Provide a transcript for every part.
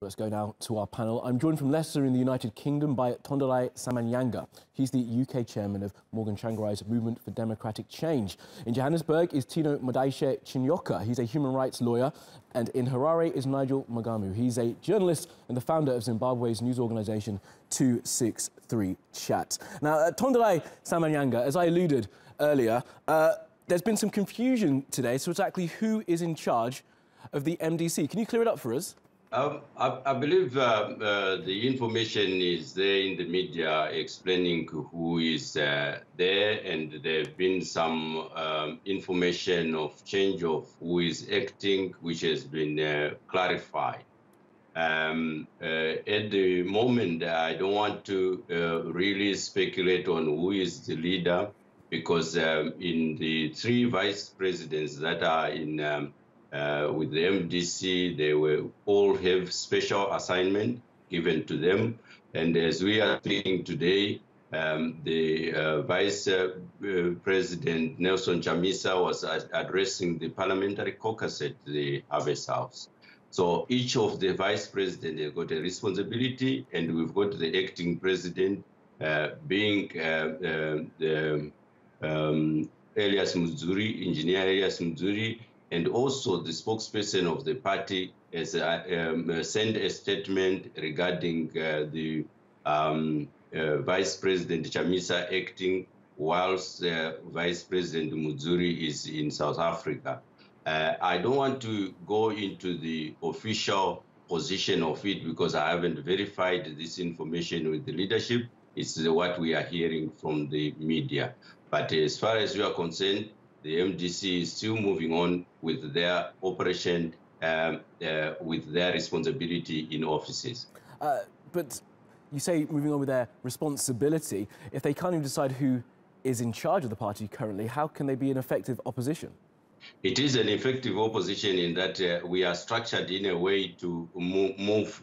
Let's go now to our panel. I'm joined from Leicester in the United Kingdom by Tonderai Samanyanga. He's the UK chairman of Morgan Tsvangarai's Movement for Democratic Change. In Johannesburg is Tinomudaishe Chinyoka. He's a human rights lawyer. And in Harare is Nigel Mugamu. He's a journalist and the founder of Zimbabwe's news organisation 263 Chat. Now, Tonderai Samanyanga, as I alluded earlier, there's been some confusion today. So exactly who is in charge of the MDC? Can you clear it up for us? I believe the information is there in the media explaining who is there, and there have been some information of change of who is acting, which has been clarified. At the moment, I don't want to really speculate on who is the leader, because in the three vice presidents that are in with the MDC, they will all have special assignment given to them. And as we are speaking today, the Vice President Nelson Chamisa was addressing the parliamentary caucus at the Harvest House. So each of the vice presidents has got a responsibility, and we've got the acting president being Elias Muzuri, Engineer Elias Muzuri, and also the spokesperson of the party has sent a statement regarding the Vice President Chamisa acting whilst Vice President Muzuri is in South Africa. I don't want to go into the official position of it because I haven't verified this information with the leadership. It's what we are hearing from the media. But as far as we are concerned, the MDC is still moving on with their operation, with their responsibility in offices. But you say moving on with their responsibility. If they can't even decide who is in charge of the party currently, how can they be an effective opposition? It is an effective opposition in that we are structured in a way to move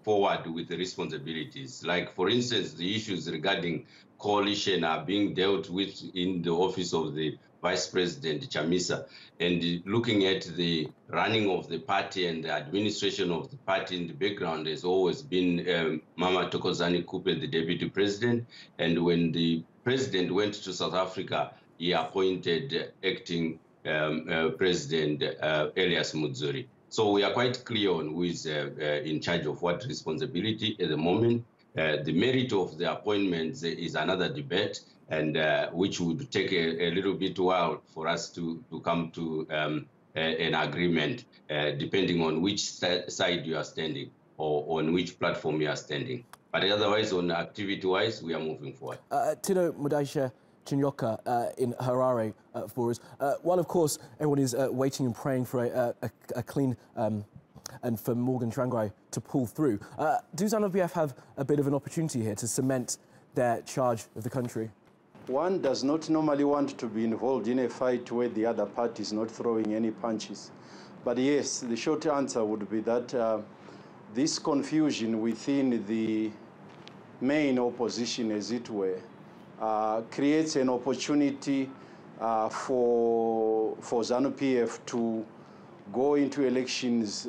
forward with the responsibilities. Like, for instance, the issues regarding coalition are being dealt with in the office of the Vice President Chamisa, and looking at the running of the party and the administration of the party in the background has always been Mama Thokozani Kupe, the deputy president. And when the president went to South Africa, he appointed acting President Elias Muzuri. So we are quite clear on who is in charge of what responsibility at the moment. The merit of the appointments is another debate, and which would take a little bit while for us to come to an agreement, depending on which side you are standing or on which platform you are standing. But otherwise, on activity-wise, we are moving forward. Tinomudaishe Chinyoka in Harare for us. While, of course, everyone is waiting and praying for a clean and for Morgan Tsvangarai to pull through, do ZANU-PF have a bit of an opportunity here to cement their charge of the country? One does not normally want to be involved in a fight where the other party is not throwing any punches. But yes, the short answer would be that this confusion within the main opposition, as it were, creates an opportunity for ZANU-PF to go into elections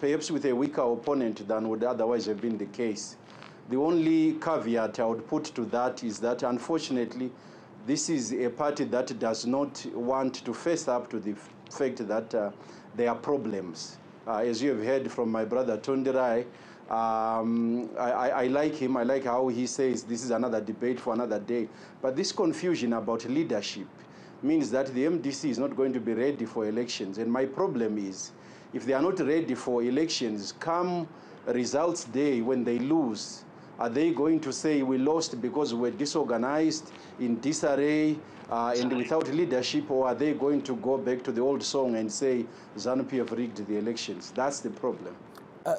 perhaps with a weaker opponent than would otherwise have been the case. The only caveat I would put to that is that, unfortunately, this is a party that does not want to face up to the fact that there are problems. As you have heard from my brother Tonderai, I like him. I like how he says this is another debate for another day. But this confusion about leadership means that the MDC is not going to be ready for elections. And my problem is, if they are not ready for elections, come results day when they lose, are they going to say we lost because we're disorganized, in disarray, and without leadership, or are they going to go back to the old song and say ZANU-PF rigged the elections? That's the problem.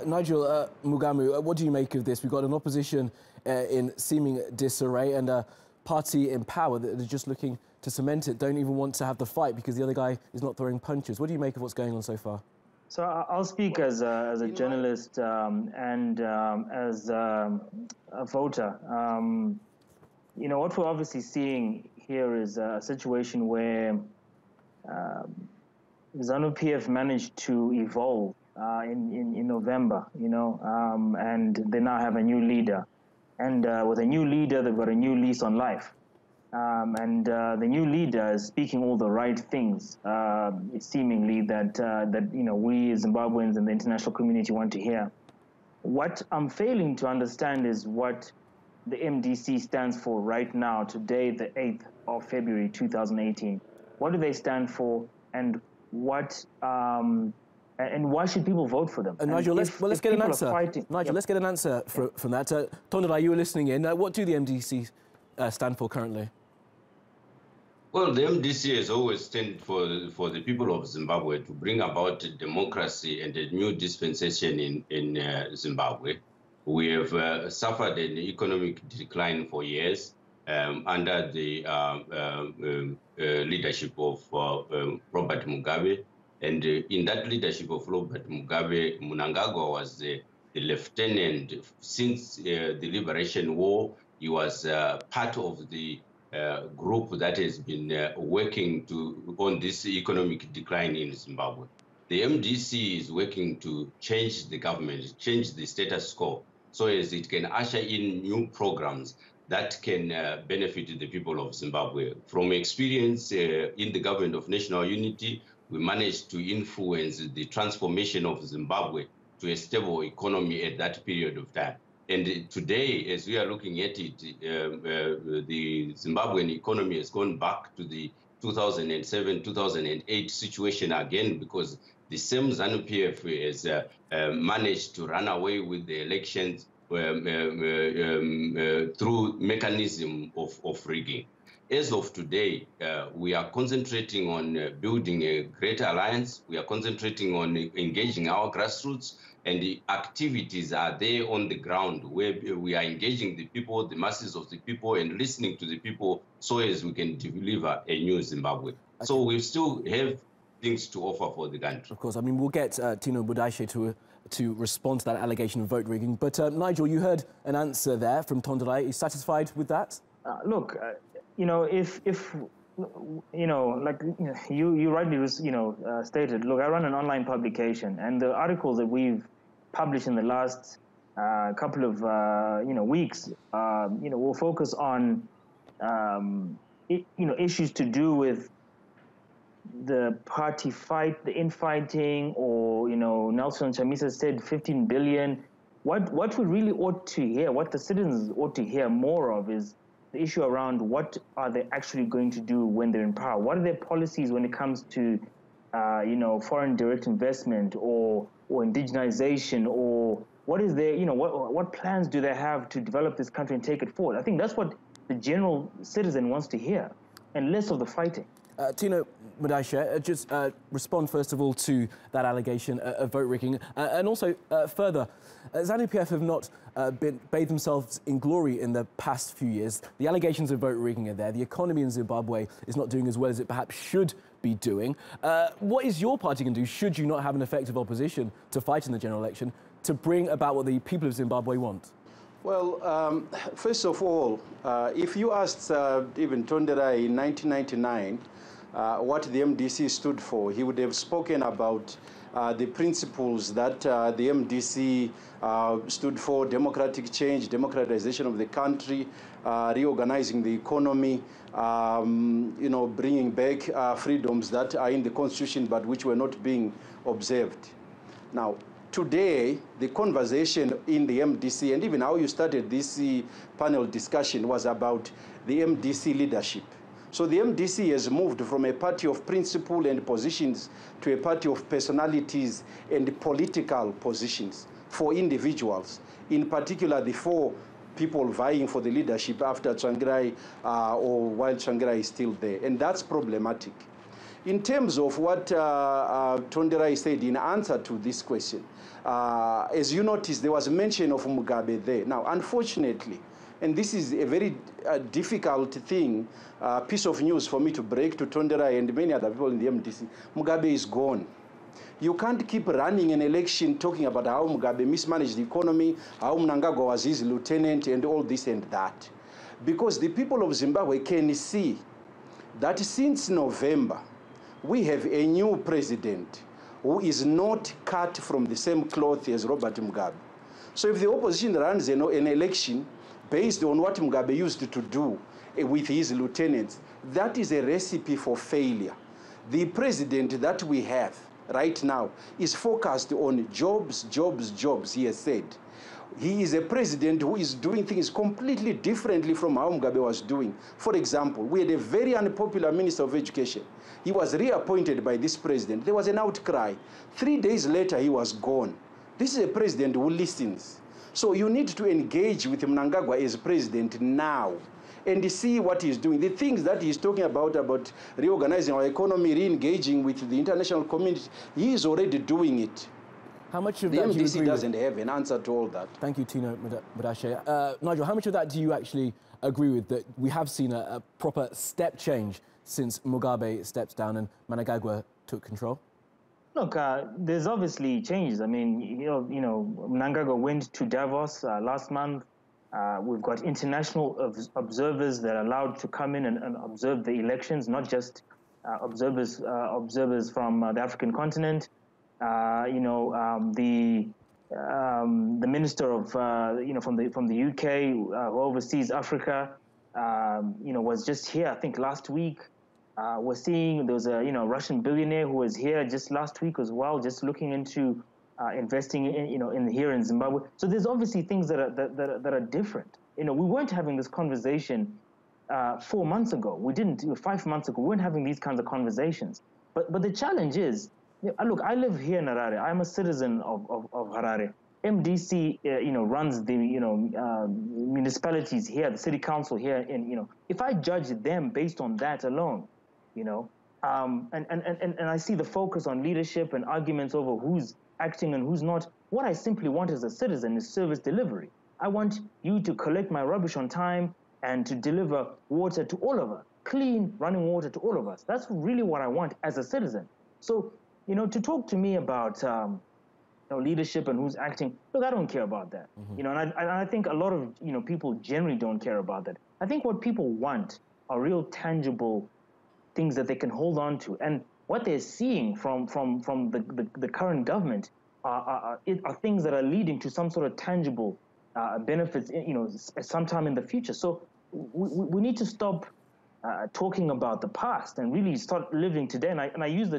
Nigel Mugamu, what do you make of this? We've got an opposition in seeming disarray and a party in power that is just looking to cement it, don't even want to have the fight because the other guy is not throwing punches. What do you make of what's going on so far? So I'll speak as a journalist and as a voter. You know, what we're obviously seeing here is a situation where ZANU-PF managed to evolve in November, and they now have a new leader. And with a new leader, they've got a new lease on life. And the new leader is speaking all the right things, seemingly that we Zimbabweans and the international community want to hear. What I'm failing to understand is what the MDC stands for right now, today, the 8th of February, 2018. What do they stand for, and what and why should people vote for them? Nigel, let's get an answer. Nigel, let's get an answer from that. Tonderai, you were listening in. What do the MDC stand for currently? Well, the MDC has always stood for the people of Zimbabwe to bring about democracy and a new dispensation in Zimbabwe. We have suffered an economic decline for years under the leadership of Robert Mugabe. And in that leadership of Robert Mugabe, Mnangagwa was the lieutenant. Since the Liberation War, he was part of the group that has been working on this economic decline in Zimbabwe. The MDC is working to change the government, change the status quo, so as it can usher in new programs that can benefit the people of Zimbabwe. From experience in the government of national unity, we managed to influence the transformation of Zimbabwe to a stable economy at that period of time. And today, as we are looking at it, the Zimbabwean economy has gone back to the 2007, 2008 situation again, because the same ZANU-PF has managed to run away with the elections through mechanism of rigging. As of today, we are concentrating on building a great alliance. We are concentrating on engaging our grassroots, and the activities are there on the ground where we are engaging the people, the masses of the people, and listening to the people so as we can deliver a new Zimbabwe. Okay. So we still have things to offer for the country. Of course, I mean, we'll get Tinomudaishe to respond to that allegation of vote rigging. But Nigel, you heard an answer there from Tonderai. Are you satisfied with that? Look, if you rightly, stated, look, I run an online publication, and the articles that we've published in the last couple of, weeks, will focus on, issues to do with the party fight, the infighting, or, Nelson Chamisa said 15 billion. What we really ought to hear, what the citizens ought to hear more of is the issue around what are they actually going to do when they're in power? What are their policies when it comes to, foreign direct investment or indigenization, or what is their, what plans do they have to develop this country and take it forward? I think that's what the general citizen wants to hear, and less of the fighting. Tinomudaishe, just respond first of all to that allegation of vote rigging, and also further, ZANU-PF have not bathed themselves in glory in the past few years. The allegations of vote rigging are there. The economy in Zimbabwe is not doing as well as it perhaps should be doing. What is your party going to do, should you not have an effective opposition to fight in the general election, to bring about what the people of Zimbabwe want? Well, first of all, if you asked even Tonderai in 1999 what the MDC stood for, he would have spoken about the principles that the MDC stood for: democratic change, democratization of the country, reorganizing the economy, bringing back freedoms that are in the constitution but which were not being observed. Now, today, the conversation in the MDC, and even how you started this panel discussion, was about the MDC leadership. So the MDC has moved from a party of principle and positions to a party of personalities and political positions for individuals, in particular the four people vying for the leadership after Tsvangarai or while Tsvangarai is still there, and that's problematic. In terms of what Tonderai said in answer to this question, as you noticed, there was a mention of Mugabe there. Now, unfortunately, and this is a very difficult thing, piece of news for me to break to Tonderai and many other people in the MDC, Mugabe is gone. You can't keep running an election talking about how Mugabe mismanaged the economy, how Mnangagwa was his lieutenant, and all this and that. Because the people of Zimbabwe can see that since November, we have a new president who is not cut from the same cloth as Robert Mugabe. So if the opposition runs an election based on what Mugabe used to do with his lieutenants, that is a recipe for failure. The president that we have right now is focused on jobs, jobs, jobs, he has said. He is a president who is doing things completely differently from how Mugabe was doing. For example, we had a very unpopular minister of education. He was reappointed by this president. There was an outcry. 3 days later, he was gone. This is a president who listens. So you need to engage with Mnangagwa as president now and see what he's doing. The things that he's talking about reorganizing our economy, re-engaging with the international community, he is already doing it. How much of the that do you MDC agree doesn't with? have an answer to all that. Thank you, Tinomudaishe. Nigel, how much of that do you actually agree with, that we have seen a proper step change since Mugabe stepped down and Mnangagwa took control? Look, there's obviously changes. I mean, Mnangagwa went to Davos last month. We've got international observers that are allowed to come in and observe the elections, not just observers from the African continent. The minister of from the UK who oversees Africa, was just here I think last week. We're seeing there was a Russian billionaire who was here just last week as well, just looking into investing in here in Zimbabwe. So there's obviously things that are different. We weren't having this conversation 4 months ago. We didn't. 5 months ago, we weren't having these kinds of conversations. But the challenge is, look, I live here in Harare. I'm a citizen of Harare. MDC, runs the municipalities here, the city council here. If I judge them based on that alone, and I see the focus on leadership and arguments over who's acting and who's not. What I simply want as a citizen is service delivery. I want you to collect my rubbish on time and to deliver water to all of us, clean running water to all of us. That's really what I want as a citizen. So, to talk to me about leadership and who's acting, look, I don't care about that. And I think a lot of people generally don't care about that. I think what people want are real tangible things that they can hold on to, and what they're seeing from the current government are things that are leading to some sort of tangible benefits, sometime in the future. So we need to stop talking about the past and really start living today. And I use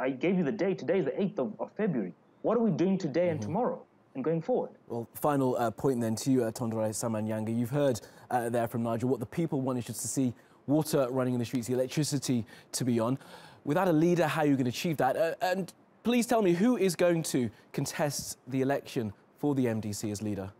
I gave you the date. Today is the 8th of February. What are we doing today and tomorrow and going forward? Well, final point then to you, Tonderai Samanyanga. You've heard there from Nigel what the people want is just to see water running in the streets, the electricity to be on. Without a leader, how are you going to achieve that? And please tell me, who is going to contest the election for the MDC as leader?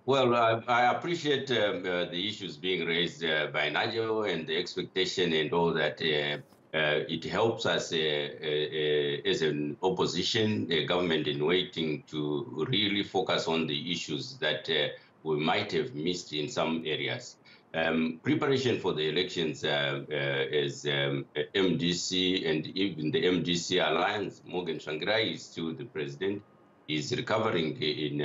Well, I appreciate the issues being raised by Nigel and the expectation and all that. It helps us as an opposition, a government in waiting, to really focus on the issues that we might have missed in some areas. Preparation for the elections as MDC and even the MDC alliance, Morgan Tsvangarai is still the president. He's recovering in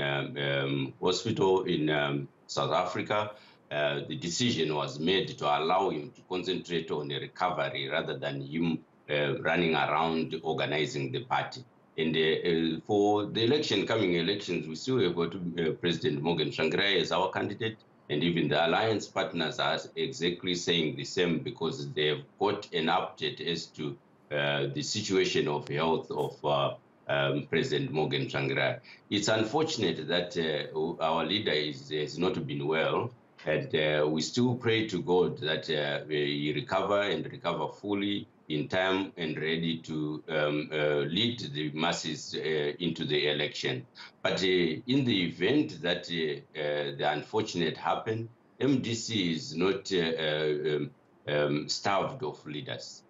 hospital in South Africa. The decision was made to allow him to concentrate on the recovery rather than him running around organizing the party. And for the coming elections, we still have got President Morgan Tsvangarai as our candidate. And even the alliance partners are exactly saying the same, because they've got an update as to the situation of health of President Morgan Tsvangarai. It's unfortunate that our leader has not been well, and we still pray to God that he recover fully in time and ready to lead the masses into the election. But in the event that the unfortunate happen, MDC is not starved of leaders.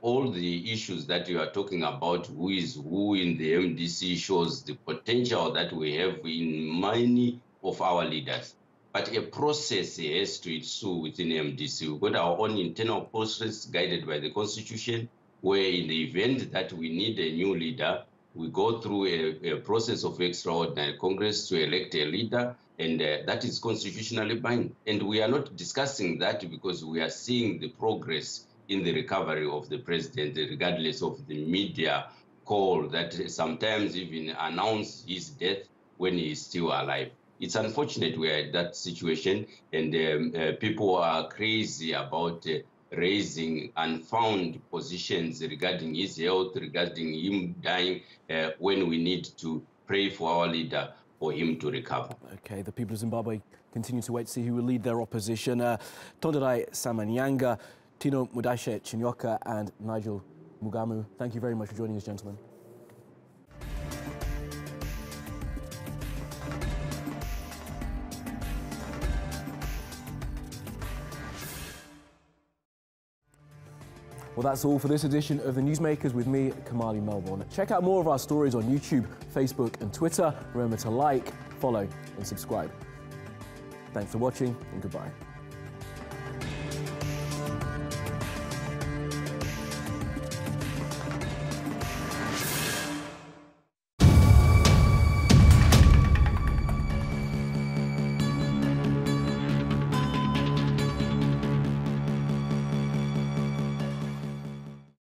All the issues that you are talking about, who is who in the MDC, shows the potential that we have in many of our leaders. But a process has to ensue within MDC. We've got our own internal process guided by the Constitution, where in the event that we need a new leader, we go through a process of extraordinary Congress to elect a leader, and that is constitutionally binding. And we are not discussing that because we are seeing the progress in the recovery of the president, regardless of the media call that sometimes even announce his death when he is still alive. It's unfortunate we are at that situation, and people are crazy about raising unfound positions regarding his health, regarding him dying, when we need to pray for our leader for him to recover. Okay, the people of Zimbabwe continue to wait to see who will lead their opposition. Tonderai Samanyanga, Tinomudaishe Chinyoka and Nigel Mugamu, thank you very much for joining us, gentlemen. Well, that's all for this edition of The Newsmakers with me, Kamali Melbourne. Check out more of our stories on YouTube, Facebook and Twitter. Remember to like, follow and subscribe. Thanks for watching and goodbye.